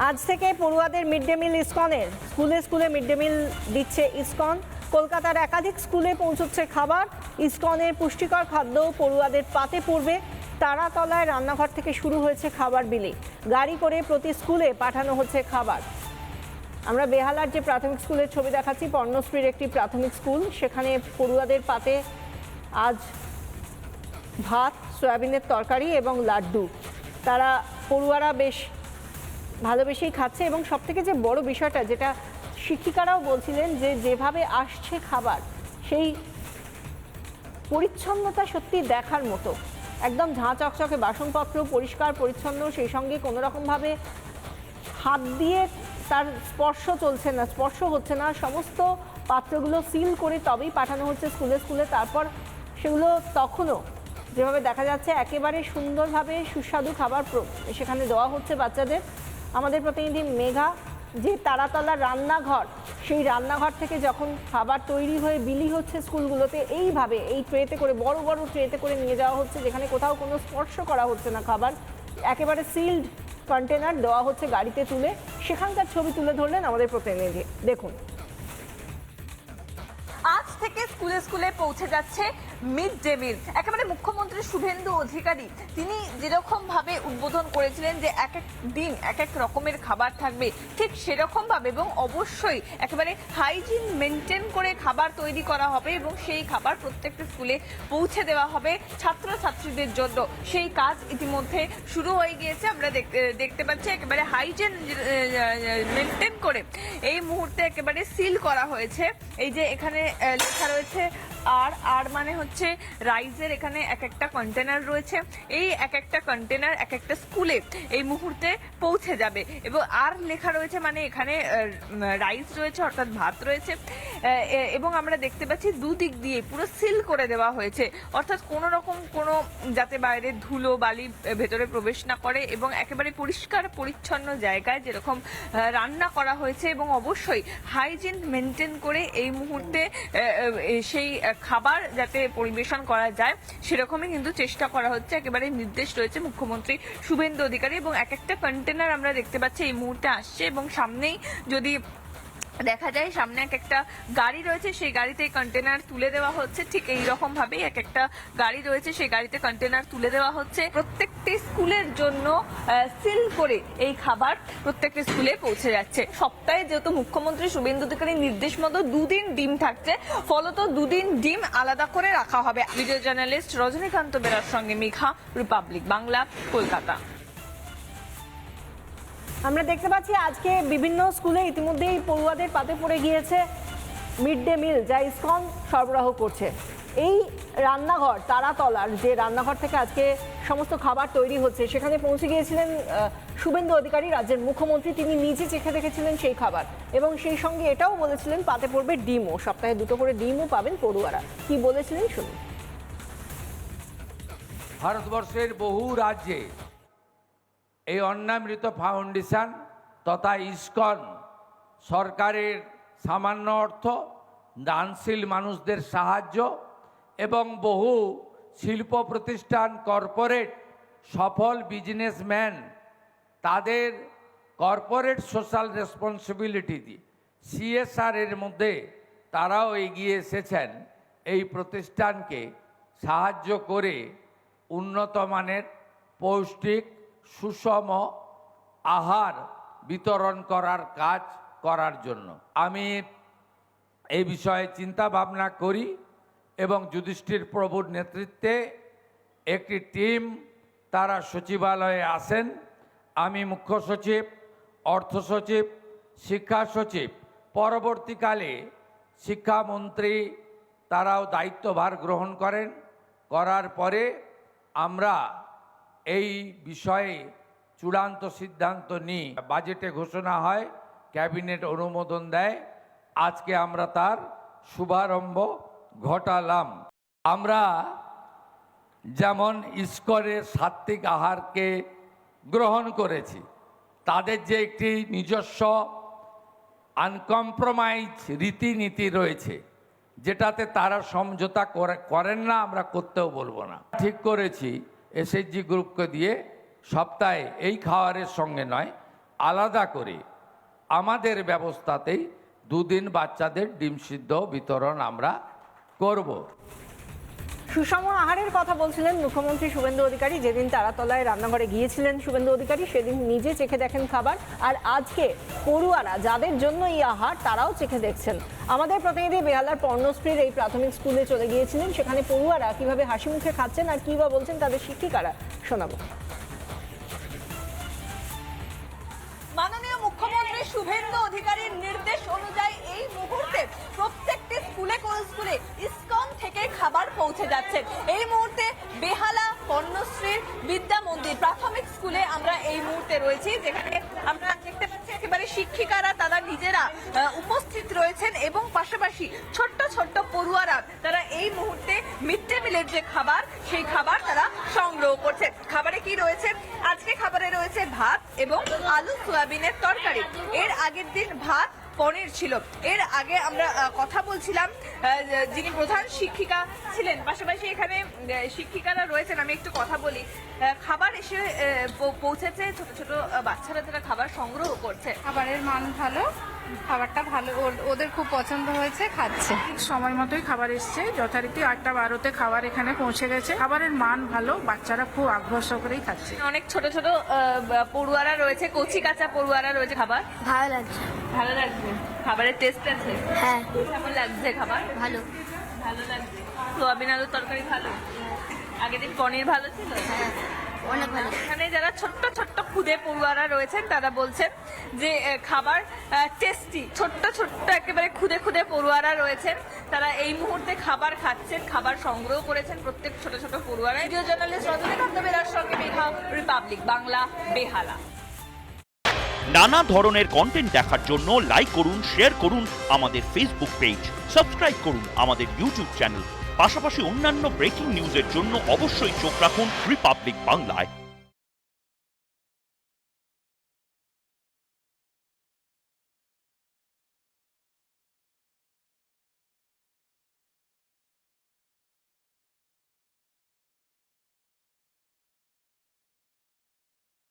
আজ থেকে পড়ুয়াদের মিড ডে মিল ইসকনের স্কুলে স্কুলে মিড ডে মিল দিচ্ছে ইসকন। কলকাতার একাধিক স্কুলে পৌঁছচ্ছে খাবার। ইসকনের পুষ্টিকর খাদ্য পড়ুয়াদের পাতে পড়বে। তারাতলায় রান্নাঘর থেকে শুরু হয়েছে খাবার বিলি। গাড়ি করে প্রতি স্কুলে পাঠানো হচ্ছে খাবার। আমরা বেহালার যে প্রাথমিক স্কুলের ছবি দেখাচ্ছি, পর্ণশ্রীর একটি প্রাথমিক স্কুল, সেখানে পড়ুয়াদের পাতে আজ ভাত, সয়াবিনের তরকারি এবং লাড্ডু। তারা পড়ুয়ারা বেশ ভালোবেসেই খাচ্ছে এবং সবথেকে যে বড় বিষয়টা যেটা শিক্ষিকারাও বলছিলেন যে যেভাবে আসছে খাবার, সেই পরিচ্ছন্নতা সত্যি দেখার মতো। একদম ঝাঁ চকচকে বাসনপত্র, পরিষ্কার পরিচ্ছন্ন, সেই সঙ্গে কোনো রকমভাবে হাত দিয়ে তার স্পর্শ হচ্ছে না। সমস্ত পাত্রগুলো সিল করে তবেই পাঠানো হচ্ছে স্কুলে স্কুলে। তারপর সেগুলো তখনও যেভাবে দেখা যাচ্ছে একেবারে সুন্দরভাবে সুস্বাদু খাবার সেখানে দেওয়া হচ্ছে বাচ্চাদের। আমাদের প্রতিনিধি মেঘা যে তারাতলার রান্নাঘর, সেই রান্নাঘর থেকে যখন খাবার তৈরি হয়ে বিলি হচ্ছে স্কুলগুলোতে, এইভাবে এই ট্রেতে করে বড় বড় ট্রেতে করে নিয়ে যাওয়া হচ্ছে, যেখানে কোথাও কোনো স্পর্শ করা হচ্ছে না খাবার, একেবারে সিলড কন্টেনার দেওয়া হচ্ছে গাড়িতে তুলে। সেখানকার ছবি তুলে ধরলেন আমাদের প্রতিনিধি, দেখুন। আজ থেকে স্কুলে স্কুলে পৌঁছে যাচ্ছে মিড ডে মিল। একেবারে মুখ্যমন্ত্রী শুভেন্দু অধিকারী তিনি যেরকম ভাবে উদ্বোধন করেছিলেন যে এক এক দিন এক এক রকমের খাবার থাকবে, ঠিক সেরকম ভাবে এবং অবশ্যই একেবারে হাইজিন মেনটেন করে খাবার তৈরি করা হবে এবং সেই খাবার প্রত্যেকটা স্কুলে পৌঁছে দেওয়া হবে ছাত্রছাত্রীদের জন্য। সেই কাজ ইতিমধ্যে শুরু হয়ে গিয়েছে। আমরা দেখতে পাচ্ছি একেবারে হাইজিন মেনটেন করে এই মুহূর্তে একেবারে সিল করা হয়েছে। এই যে এখানে লেখা রয়েছে আর মানে হচ্ছে রাইসের এখানে এক একটা কন্টেনার রয়েছে। এই এক একটা কন্টেনার এক একটা স্কুলে এই মুহূর্তে পৌঁছে যাবে এবং আর লেখা রয়েছে মানে এখানে রাইস রয়েছে অর্থাৎ ভাত রয়েছে। এবং আমরা দেখতে পাচ্ছি দুদিক দিয়ে পুরো সিল করে দেওয়া হয়েছে, অর্থাৎ কোনো রকম কোনো যাতে বাইরে ধুলো বালি ভেতরে প্রবেশ না করে এবং একেবারে পরিষ্কার পরিচ্ছন্ন জায়গায় যেরকম রান্না করা হয়েছে এবং অবশ্যই হাইজিন মেনটেন করে এই মুহূর্তে সেই খাবার যাতে পরিবেশন করা যায় সেরকমই কিন্তু চেষ্টা করা হচ্ছে। একেবারে নির্দেশ রয়েছে মুখ্যমন্ত্রী শুভেন্দু অধিকারী এবং এক একটা কন্টেনার আমরা দেখতে পাচ্ছি এই মুহূর্তে আসছে এবং সামনেই যদি দেখা যায় সামনে এক একটা গাড়ি রয়েছে, সেই গাড়িতে কন্টেনার তুলে দেওয়া হচ্ছে। ঠিক এই রকম ভাবেই এক একটা গাড়ি রয়েছে, সেই গাড়িতে কন্টেনার তুলে দেওয়া হচ্ছে। প্রত্যেকটি স্কুলের জন্য সিল করে এই খাবার প্রত্যেকটি স্কুলে পৌঁছে যাচ্ছে। সপ্তাহে যেহেতু মুখ্যমন্ত্রী শুভেন্দু অধিকারীর নির্দেশ মতো দুদিন ডিম থাকছে, ফলত দুদিন ডিম আলাদা করে রাখা হবে। ভিডিও জার্নালিস্ট রজনীকান্ত বেরার সঙ্গে মেঘা, রিপাবলিক বাংলা, কলকাতা। আমরা দেখতে পাচ্ছি আজকে বিভিন্ন স্কুলে ইতিমধ্যেই পড়ুয়াদের পাতে পড়ে গিয়েছে মিড ডে মিল, যা ইসকন সরবরাহ করছে। এই রান্নাঘর, তারাতলার যে রান্নাঘর থেকে আজকে সমস্ত খাবার তৈরি হচ্ছে, সেখানে পৌঁছে গিয়েছিলেন শুভেন্দু অধিকারী, রাজ্যের মুখ্যমন্ত্রী। তিনি নিজে চেখে দেখেছিলেন সেই খাবার এবং সেই সঙ্গে এটাও বলেছিলেন পাতে পড়বে ডিমও, সপ্তাহে 2টো করে ডিমও পাবেন পড়ুয়ারা। কি বলেছিলেন শুনুন। ভারতবর্ষের বহু রাজ্যে এই অন্নামৃত ফাউন্ডেশন তথা ইসকন সরকারের সামান্য অর্থ, দানশীল মানুষদের সাহায্য এবং বহু শিল্প প্রতিষ্ঠান, কর্পোরেট সফল বিজনেসম্যান তাদের কর্পোরেট সোশ্যাল রেসপন্সিবিলিটি CSR এর মধ্যে তারাও এগিয়ে এসেছেন এই প্রতিষ্ঠানকে সাহায্য করে উন্নত মানের পৌষ্টিক সুষম আহার বিতরণ করার কাজ করার জন্য। আমি এই বিষয়ে চিন্তা ভাবনা করি এবং যুধিষ্ঠির প্রভুর নেতৃত্বে একটি টিম তারা সচিবালয়ে আসেন। আমি মুখ্য সচিব, অর্থ সচিব, শিক্ষা সচিব, পরবর্তীকালে শিক্ষামন্ত্রী তারাও দায়িত্বভার গ্রহণ করেন। করার পরে আমরা এই বিষয়ে চূড়ান্ত সিদ্ধান্ত নিই, বাজেটে ঘোষণা হয়, ক্যাবিনেট অনুমোদন দেয়। আজকে আমরা তার শুভারম্ভ ঘটালাম। আমরা যেমন ইসকনের সাত্ত্বিক আহারকে গ্রহণ করেছি, তাদের যে একটি নিজস্ব আনকম্প্রোমাইজ রীতিনীতি রয়েছে, যেটাতে তারা সমঝোতা করেন না, আমরা করতেও বলবো না। ঠিক করেছি SHG গ্রুপকে দিয়ে সপ্তাহে এই খাবারের সঙ্গে নয়, আলাদা করে আমাদের ব্যবস্থাতেই দুদিন বাচ্চাদের ডিম সিদ্ধ বিতরণ আমরা করব। সুষম আহারের কথা বলছিলেন মুখ্যমন্ত্রী শুভেন্দু অধিকারী। যেদিন তারাতলায় রান্নাঘরে গিয়েছিলেন শুভেন্দু অধিকারী, সেদিন নিজে চেখে দেখেন খাবার, আর আজকে পড়ুয়ারা যাদের জন্য এই আহার তারাও চেখে দেখছেন। আমাদের প্রতিনিধি বেহালার পর্ণশ্রীর এই প্রাথমিক স্কুলে চলে গিয়েছিলেন, সেখানে পড়ুয়ারা কিভাবে হাসি মুখে খাচ্ছেন আর কি বা বলছেন তাদের শিক্ষিকারা, শোনাবো। মাননীয় মুখ্যমন্ত্রী শুভেন্দু অধিকারীর নির্দেশ অনুযায়ী এই মুহূর্তে প্রত্যেকটি স্কুলে ইসকন থেকে খাবার পৌঁছে যাচ্ছে। এই মুহূর্তে বেহালা পর্ণশ্রীর বিদ্যা মন্দির প্রাথমিক স্কুলে আমরা এই মুহূর্তে রয়েছি, যেখানে আমরা দেখতে পাচ্ছি একেবারে শিক্ষিকারা তারা নিজেরা উপস্থিত রয়েছেন এবং পাশাপাশি ছোট্ট ছোট্ট পড়ুয়ারা তারা এই মুহূর্তে মিড ডে মিলের যে খাবার সেই খাবার তারা সংগ্রহ করছে। খাবারে কি রয়েছে? আজকে খাবারে রয়েছে ভাত এবং আলু সয়াবিনের তরকারি। এর আগের দিন ভাত পনির ছিল। এর আগে আমরা কথা বলছিলাম যিনি প্রধান শিক্ষিকা ছিলেন, পাশাপাশি এখানে শিক্ষিকারা রয়েছেন, আমি একটু কথা বলি। খাবার এসে পৌঁছেছে, ছোট ছোট বাচ্চারা তারা খাবার সংগ্রহ করছে। খাবারের মান ভালো, খাবারটা ভালো, ওদের খুব পছন্দ হয়েছে, খাচ্ছে। সময় মতোই খাবার এসছে, যথারীতি 8:12 খাবার এখানে পৌঁছে গেছে। খাবারের মান ভালো, বাচ্চারা খুব আগ্রহ সহকারেই খাচ্ছে। অনেক ছোট ছোট পড়ুয়ারা রয়েছে, কচি কাঁচা পড়ুয়ারা রয়েছে। খাবার ভালো লাগছে। ভালো লাগছে? খাবারের টেস্ট আছে? হ্যাঁ কেমন লাগছে খাবার? ভালো। ভালো লাগছে। সোয়াবিন আলুর তরকারি ভালো? আগের দিন পনির ভালো ছিল? অনেক ভালো। এখানে যারা ছোট্ট ছোট্ট খুদে পড়ুয়ারা রয়েছেন তারা বলছেন যে খাবার টেস্টি। ছোট্ট ছোট্ট একেবারে খুদে খুদে পড়ুয়ারা রয়েছেন, তারা এই মুহূর্তে খাবার খাচ্ছেন, খাবার সংগ্রহ করেছেন প্রত্যেক ছোট ছোট পড়ুয়ারা। ভিডিও জার্নালিস্ট রজনীকান্ত বেরার সঙ্গে মেঘা, রিপাবলিক বাংলা, বেহালা। নানা ধরনের কন্টেন্ট দেখার জন্য লাইক করুন, শেয়ার করুন আমাদের ফেসবুক পেজ, সাবস্ক্রাইব করুন আমাদের ইউটিউব চ্যানেল। পাশাপাশি অন্যান্য ব্রেকিং নিউজের জন্য অবশ্যই চোখ রাখুন রিপাবলিক বাংলায়।